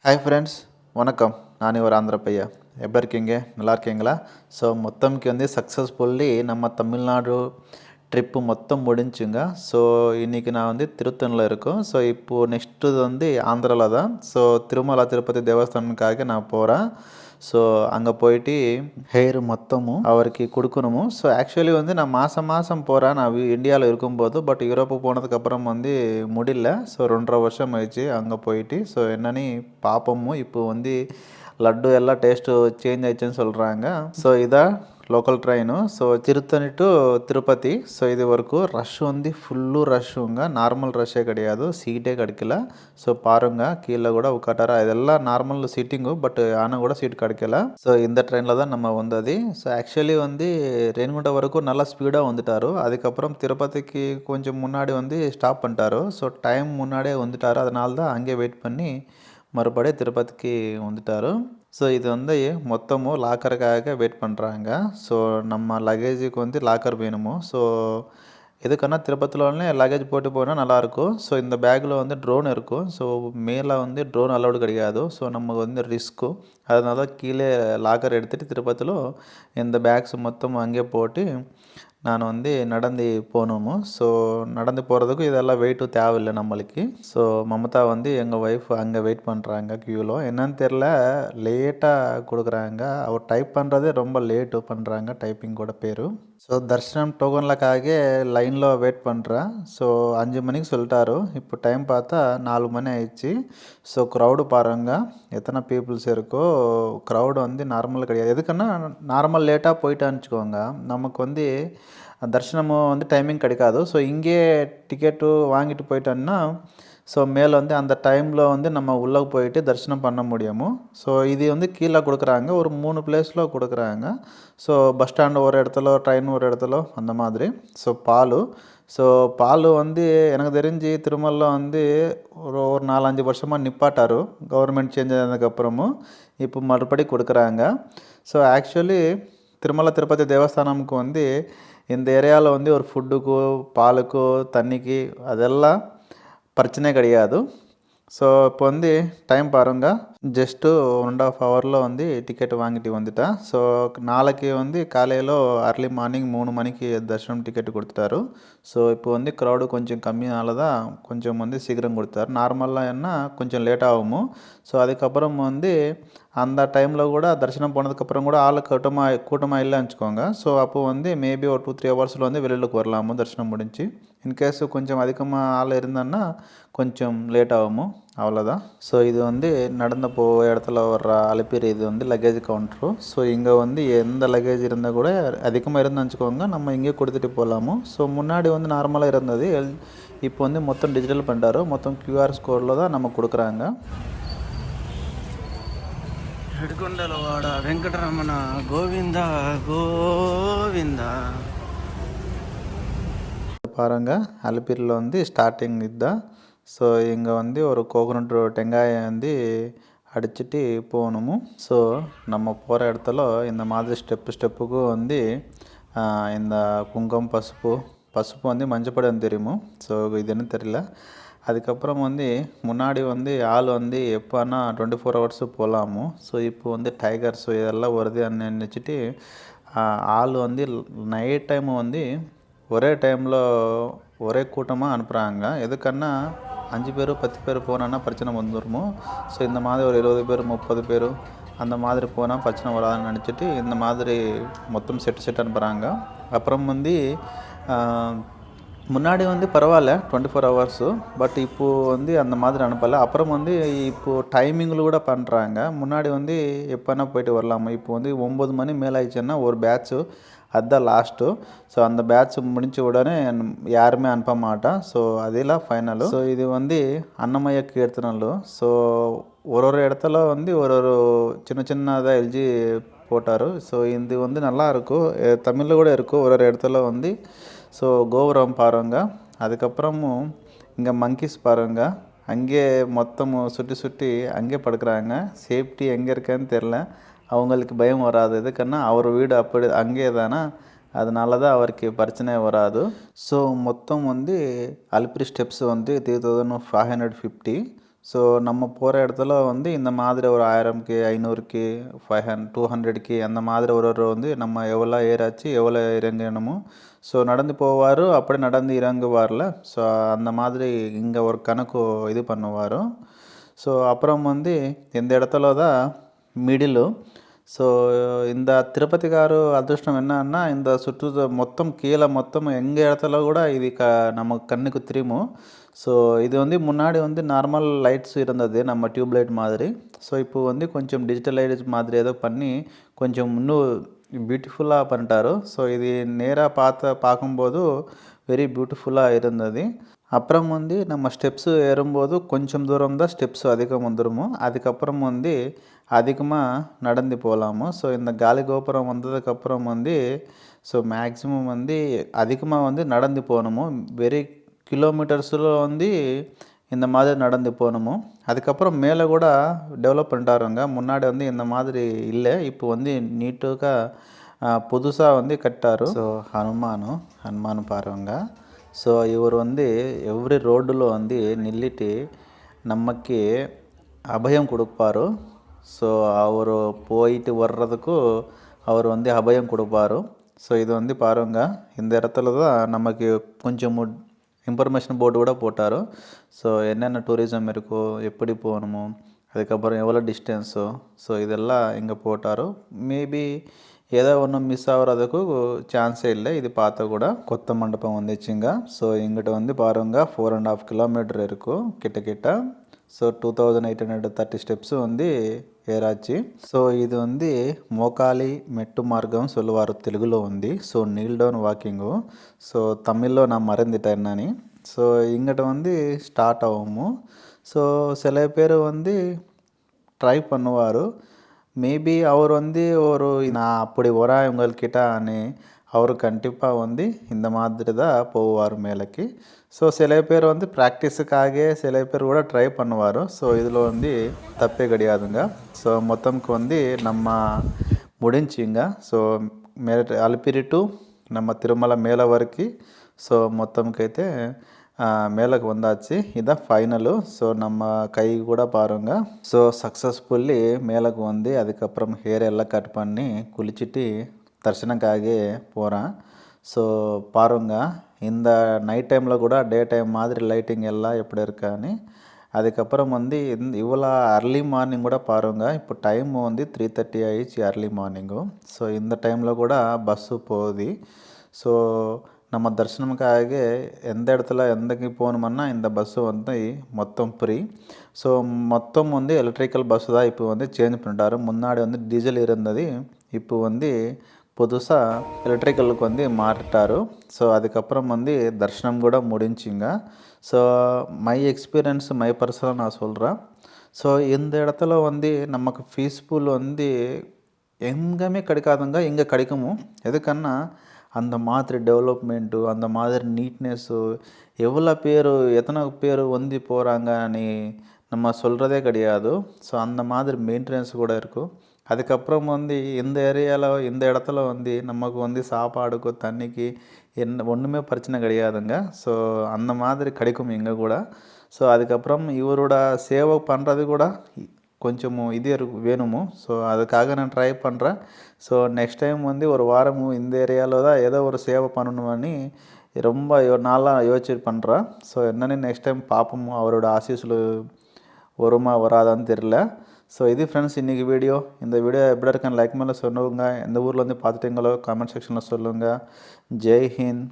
Hi friends, வணக்கம். நான் ஒரு ஆந்திர பையா. எப்படி இருக்கீங்க? நல்லா இருக்கீங்களா? ஸோ மொத்தம்க்கு சக்ஸஸ்ஃபுல்லி நம்ம தமிழ்நாடு ட்ரிப்பு மொத்தம் முடிஞ்சுங்க. ஸோ இன்றைக்கி நான் திருத்தணியில் இருக்கோம். ஸோ இப்போது நெக்ஸ்ட்டு ஆந்திராவில் தான். ஸோ திருமலா திருப்பதி தேவஸ்தானம்காக நான் போகிறேன். ஸோ அங்கே போயிட்டு ஹெயிர் மொத்தமும் அவருக்கு கொடுக்கணுமோ. ஸோ ஆக்சுவலி நான் மாதம் மாதம் போகிறேன். நான் இந்தியாவில் இருக்கும்போது. பட் யூரோப்பு போனதுக்கப்புறம் முடியல. ஸோ 2.5 வருஷம் ஆயிடுச்சு அங்கே போயிட்டு. ஸோ என்னன்னு பார்ப்போமோ. இப்போ லட்டு எல்லாம் டேஸ்ட்டு சேஞ்ச் ஆயிடுச்சுன்னு சொல்கிறாங்க. ஸோ இதான் local train. So Tiruttani to Tirupati. So ఇది వరకు రష్ ఉంది, ఫుల్లు రష் நார்மல் ரஷ்ஷே கிடையாது, சீட்டே கிடைக்கல. ஸோ பாருங்க, கீழே கூட உட்காட்டாரா, இதெல்லாம் நார்மல் சீட்டிங்கு, பட் ஆனால் கூட சீட் கிடைக்கல. ஸோ இந்த ட்ரெயினில் தான் நம்ம வந்தது. ஸோ ஆக்சுவலி ரேணிகுண்ட வரைக்கும் நல்லா ஸ்பீடாக வந்துட்டாரு. அதுக்கப்புறம் திருப்பதிக்கு கொஞ்சம் முன்னாடி ஸ்டாப் பண்ணிட்டாரு. ஸோ டைம் முன்னாடியே வந்துட்டாரு. அதனால தான் அங்கே வெயிட் பண்ணி மறுபடியும் திருப்பதிக்கு வந்துட்டாரு. ஸோ இது மொத்தமும் லாக்கருக்காக வெயிட் பண்ணுறாங்க. ஸோ நம்ம லக்கேஜுக்கு லாக்கர் வேணுமோ. ஸோ எதுக்குன்னா திருப்பதிலோடனே லக்கேஜ் போட்டு போனால் நல்லாயிருக்கும். ஸோ இந்த பேக்கில் ட்ரோன் இருக்கும். ஸோ மேலே ட்ரோன் அலௌடு கிடையாது. ஸோ நமக்கு ரிஸ்க்கும். அதனால தான் கீழே லாக்கர் எடுத்துகிட்டு திருப்பதியில் இந்த பேக்ஸ் மொத்தம் அங்கே போட்டு நான் நடந்து போகணுமோ. ஸோ நடந்து போகிறதுக்கும் இதெல்லாம் வெயிட்டும் தேவையில்லை நம்மளுக்கு. ஸோ மமதா எங்கள் ஒய்ஃப் அங்கே வெயிட் பண்ணுறாங்க க்யூவில். என்னன்னு தெரில, லேட்டாக கொடுக்குறாங்க. அவர் டைப் பண்ணுறதே ரொம்ப லேட்டு பண்ணுறாங்க, டைப்பிங் கூட பேர். ஸோ தர்ஷனம் டோக்கன்லக்காக லைனில் வெயிட் பண்ணுறேன். ஸோ 5 மணிக்கு சொல்லிட்டாரு. இப்போ டைம் பார்த்தா 4 மணி ஆயிடுச்சு. ஸோ க்ரௌடு பாருங்கள் எத்தனை பீப்புள்ஸ் இருக்கோ. க்ரௌடு நார்மல் கிடையாது. எதுக்குன்னா நார்மல் லேட்டாக போயிட்டான்னு வச்சுக்கோங்க, நமக்கு தரிசனமும் டைமிங் கிடைக்காது. ஸோ இங்கே டிக்கெட்டு வாங்கிட்டு போயிட்டோன்னா ஸோ மேலே அந்த டைமில் நம்ம உள்ளே போயிட்டு தரிசனம் பண்ண முடியுமோ. ஸோ இது கீழே கொடுக்குறாங்க, ஒரு 3 பிளேஸில் கொடுக்குறாங்க. ஸோ பஸ் ஸ்டாண்டு ஒரு இடத்துல, ட்ரெயின் ஒரு இடத்துல, அந்த மாதிரி. ஸோ பால் எனக்கு தெரிஞ்சு திருமலில் ஒரு 4-5 வருஷமாக நிப்பாட்டாரு, கவர்மெண்ட் சேஞ்ச் ஆனதுக்கப்புறமும். இப்போ மறுபடி கொடுக்குறாங்க. ஸோ ஆக்சுவலி திருமலா திருப்பதி தேவஸ்தானமுக்கு இந்த ஏரியாவில் ஒரு ஃபுட்டுக்கோ பாலுக்கோ தண்ணிக்கு அதெல்லாம் பிரச்சனை கிடையாது. ஸோ இப்போ டைம் பாருங்கள், ஜஸ்ட்டு 1.5 ஹவரில் டிக்கெட் வாங்கிட்டு வந்துட்டேன். ஸோ நாளைக்கு காலையில் அர்லி மார்னிங் 3 மணிக்கு தர்ஷனம் டிக்கெட் கொடுத்துட்டாரு. ஸோ இப்போ க்ரௌடு கொஞ்சம் கம்மியானால தான் கொஞ்சம் சீக்கிரம் கொடுத்தாரு. நார்மலாக என்ன கொஞ்சம் லேட் ஆகுமோ. ஸோ அதுக்கப்புறம் அந்த டைமில் கூட தரிசனம் போனதுக்கப்புறம் கூட ஆள் கூட்டமாக இல்லைன்னு வச்சுக்கோங்க. ஸோ அப்போது மேபி ஒரு 2-3 ஹவர்ஸில் வெளியிலுக்கு வரலாமோ தரிசனம் முடிஞ்சு. இன்கேஸ் கொஞ்சம் அதிகமாக ஆள் இருந்தான்னா கொஞ்சம் லேட் ஆகுமோ, அவ்வளோதான். ஸோ இது நடந்து இடத்துல வர்ற அலிப்பிரி, இது லக்கேஜ் கவுண்ட்ரு. ஸோ இங்கே எந்த லக்கேஜ் இருந்தால் கூட அதிகமாக இருந்தால் வச்சுக்கோங்க, நம்ம இங்கே கொடுத்துட்டு போகலாமோ. ஸோ முன்னாடி நார்மலாக இருந்தது, இப்போ மொத்தம் டிஜிட்டல் பண்ணிட்டாரு. மொத்தம் கியூஆர் ஸ்கோரில் தான் நம்ம கொடுக்குறாங்க. ಹಿಡ್ಕೊಂಡಲವಾಡ ವೆಂಕಟರಮಣ ಗೋವಿಂದ ಗೋವಿಂದ. பாருங்க, அலிப்பிரியில் ஸ்டார்டிங் இதுதான். ஸோ இங்கே ஒரு கோகோனட் டெங்காயை அடிச்சுட்டு போகணுமோ. ஸோ நம்ம போகிற இடத்துல இந்த மாதிரி ஸ்டெப்புக்கும் இந்த குங்குமம் பசுப்பு மஞ்சப்படி தெரியுமோ. ஸோ இது என்ன தெரியல. அதுக்கப்புறம் முன்னாடி ஆள் எப்போனா 24 ஹவர்ஸு போகலாமோ. ஸோ இப்போ டைகர்ஸ் இதெல்லாம் வருது நினச்சிட்டு ஆள் நைட் டைமு ஒரே டைமில் ஒரே கூட்டமாக அனுப்புகிறாங்க. எதுக்குன்னா 5 பேர் 10 பேர் போனான்னா பிரச்சனை வந்துடுமோ. ஸோ இந்த மாதிரி ஒரு 20 பேர் 30 பேர் அந்த மாதிரி போனால் பிரச்சனை வராதுன்னு நினச்சிட்டு இந்த மாதிரி மொத்தம் செட் அனுப்புகிறாங்க. அப்புறம் முன்னாடி பரவாயில்ல 24 ஹவர்ஸு, பட் இப்போது அந்த மாதிரி அனுப்பலை. அப்புறம் இப்போது டைமிங்கில் கூட பண்ணுறாங்க. முன்னாடி எப்போனா போயிட்டு வரலாமா. இப்போ 9 மணி மேலே ஆயிடுச்சுன்னா ஒரு பேட்ச்சு, அதுதான் லாஸ்ட்டு. ஸோ அந்த பேட்ச் முடிஞ்ச உடனே யாருமே அனுப்ப மாட்டான். ஸோ அதெல்லாம் ஃபைனலு. ஸோ இது அன்னமய கீர்த்தனலு. ஸோ ஒரு இடத்துல ஒரு சின்னதாக எழுதி போட்டார். ஸோ இது நல்லாயிருக்கும், தமிழில் கூட இருக்கும் ஒரு இடத்துல. ஸோ கோபுரம் பாருங்கள். அதுக்கப்புறமும் இங்கே மங்கீஸ் பாருங்கள், அங்கே மொத்தம் சுற்றி அங்கே படுக்கிறாங்க. சேஃப்டி எங்கே இருக்கேன்னு தெரில, அவங்களுக்கு பயம் வராது. எதுக்குன்னா அவர் வீடு அப்படி அங்கே தானே, அதனால தான் அவருக்கு பிரச்சனை வராது. ஸோ மொத்தம் அலிப்பிரி ஸ்டெப்ஸ் 3550. ஸோ நம்ம போகிற இடத்துல வந்து இந்த மாதிரி ஒரு 1000க்கு 500க்கு 200க்கு அந்த மாதிரி ஒரு வந்து நம்ம எவ்வளோ ஏறாச்சு எவ்வளோ இறங்கணுமோ ஸோ நடந்து போவார், அப்படி நடந்து இறங்குவார்ல. ஸோ அந்த மாதிரி இங்கே ஒரு கணக்கு இது பண்ணுவார். ஸோ அப்புறம் வந்து இந்த இடத்துல தான் మిడిల్. సో இந்த తిరుపతి గారు అదృష్టం என்னன்னா இந்த சுற்று மொத்தம் கீழே மொத்தம் எங்கள் இடத்துல கூட இது நம்ம கண்ணுக்கு தெரியுமோ. ஸோ இது வந்து முன்னாடி வந்து நார்மல் லைட்ஸ் இருந்தது நம்ம டியூப் லைட் மாதிரி. ஸோ இப்போ வந்து கொஞ்சம் டிஜிட்டலைஸ் மாதிரி ஏதோ பண்ணி கொஞ்சம் இன்னும் பியூட்டிஃபுல்லாக பண்ணிட்டாரு. ஸோ இது நேராக பார்க்கும்போது வெரி பியூட்டிஃபுல்லாக இருந்தது. அப்புறம் வந்து நம்ம ஸ்டெப்ஸு ஏறும்போது கொஞ்சம் தூரம் தான் ஸ்டெப்ஸ் அதிகம் வந்துடுமோ, அதுக்கப்புறம் வந்து அதிகமாக நடந்து போகலாமோ. ஸோ இந்த காலி கோபுரம் வந்ததுக்கப்புறம் வந்து ஸோ மேக்ஸிமம் வந்து அதிகமாக வந்து நடந்து போகணுமோ, வெரி கிலோமீட்டர்ஸில் வந்து இந்த மாதிரி நடந்து போகணுமோ. அதுக்கப்புறம் மேலே கூட டெவலப் பண்ணிட்டாருங்க. முன்னாடி வந்து இந்த மாதிரி இல்லை, இப்போ வந்து நீட்டாக புதுசாக வந்து கட்டாరు. ஸோ హనుమాన్ பாருங்க. ஸோ இவர் வந்து எவ்ரி ரோடில் வந்து நில்லிட்டு நமக்கு அபயம் கொடுப்பாரு. ஸோ அவர் போயிட்டு வர்றதுக்கும் அவர் வந்து அபயம் கொடுப்பாரு. ஸோ இது வந்து பாருங்க, இந்த இடத்துல தான் நமக்கு கொஞ்சம் இன்ஃபர்மேஷன் போர்டு கூட போட்டார். ஸோ என்னென்ன டூரிசம் இருக்கோ, எப்படி போகணுமோ, அதுக்கப்புறம் எவ்வளோ டிஸ்டன்ஸோ, ஸோ இதெல்லாம் இங்கே போட்டார். மேபி ஏதோ ஒன்று மிஸ் ஆகிறதுக்கு சான்ஸே இல்லை. இது பார்த்தா கூட கொத்த மண்டபம் வந்துச்சுங்க. ஸோ இங்கிட்ட வந்து பாருங்க 4.5 கிலோமீட்டர் இருக்கும் கிட்ட. ஸோ 2830 ஸ்டெப்ஸு வந்து ஏறாச்சு. ஸோ இது வந்து మోకాలి మెట్టు మార్గం சொல்லுவார் తెలుగులో ఉంది. So kneel down walking. So தமிழில் நான் மறந்துட்டேன் என்னன்னு. ஸோ இங்கிட்ட வந்து ஸ்டார்ட் ஆகுமோ. ஸோ சில பேர் வந்து ட்ரை பண்ணுவார். மேபி அவர் வந்து ஒரு நான் அப்படி வரேன் இவங்கக்கிட்டன்னு அவர் கண்டிப்பாக வந்து இந்த மாதிரி தான் போவார் மேலேக்கு. ஸோ சில பேர் வந்து ப்ராக்டிஸுக்காக சில பேர் கூட ட்ரை பண்ணுவார். ஸோ இதில் வந்து தப்பே கிடையாதுங்க. ஸோ மொத்தம்க்கு வந்து நம்ம முடிஞ்சுங்க. ஸோ అలిపిరి టు நம்ம తిరుమల மேலே வரைக்கும் ஸோ మొత్తంకైతే மேலக்கு வந்தாச்சு. இதான் ஃபைனலு. ஸோ நம்ம கை கூட பாருங்க. ஸோ சக்ஸஸ்ஃபுல்லி மேலக்கு வந்து அதுக்கப்புறம் ஹேர் எல்லாம் கட் பண்ணி குளிச்சுட்டு தரிசனக்காக போகிறேன். ஸோ பாருங்க, இந்த நைட் டைமில் கூட டே டைம் மாதிரி லைட்டிங் எல்லாம் எப்படி இருக்கான்னு. அதுக்கப்புறம் வந்து இவ்வளோ அர்லி மார்னிங் கூட பாருங்கள். இப்போ டைம் வந்து 3:30 ஆயிடுச்சு அர்லி மார்னிங்கு. ஸோ இந்த டைமில் கூட பஸ்ஸு போகுது. ஸோ நம்ம தரிசனமுக்காக எந்த இடத்துல எந்தக்கு போகணுமன்னா இந்த பஸ்ஸு வந்து மொத்தம் ஃப்ரீ. ஸோ மொத்தம் வந்து எலக்ட்ரிக்கல் பஸ்ஸு தான் இப்போ வந்து சேஞ்ச் பண்ணிட்டாரு. முன்னாடி வந்து டீசல் இருந்தது, இப்போ வந்து புதுசாக எலக்ட்ரிக்கலுக்கு வந்து மாறிட்டாரு. ஸோ அதுக்கப்புறம் வந்து தரிசனம் கூட முடிஞ்சுங்க. So my experience my personal நான் சொல்கிறேன். ஸோ இந்த இடத்துல வந்து நமக்கு பீஸ்ஃபுல் வந்து எங்கேயுமே கிடைக்காதுங்க, இங்கே கிடைக்குமோ. எதுக்குன்னா அந்த மாதிரி டெவலப்மெண்ட்டு, அந்த மாதிரி நீட்னஸ்ஸு, எத்தனை பேர் வந்து போகிறாங்கன்னு நம்ம சொல்கிறதே கிடையாது. ஸோ அந்த மாதிரி மெயின்டெனன்ஸ் கூட இருக்கும். அதுக்கப்புறம் வந்து இந்த ஏரியாவில் இந்த இடத்துல வந்து நமக்கு வந்து சாப்பாடுக்கு தண்ணிக்கு ஒன்றுமே பிரச்சனை கிடையாதுங்க. ஸோ அந்த மாதிரி கிடைக்கும் இங்கே கூட. ஸோ அதுக்கப்புறம் இவரோட சேவை பண்ணுறது கூட கொஞ்சம் இது வேணுமோ. ஸோ அதுக்காக நான் ட்ரை பண்ணுறேன். ஸோ நெக்ஸ்ட் டைம் வந்து ஒரு வாரம் இந்த ஏரியாவில் தான் ஏதோ ஒரு சேவை பண்ணணும்னு ரொம்ப நாளாக யோசிச்சு பண்ணுறேன். ஸோ என்னென்னு நெக்ஸ்ட் டைம் பார்ப்போம், அவரோட ஆசீஸ்ஸில் வருமா வராதான்னு தெரில. ஸோ இது ஃப்ரெண்ட்ஸ் இன்றைக்கி வீடியோ. இந்த வீடியோ எப்படி இருக்குன்னு லைக் மேலே சொல்லுங்க. எந்த ஊரில் வந்து பார்த்துட்டீங்களோ கமெண்ட் செக்ஷனில் சொல்லுங்கள். ஜெய் ஹிந்த்.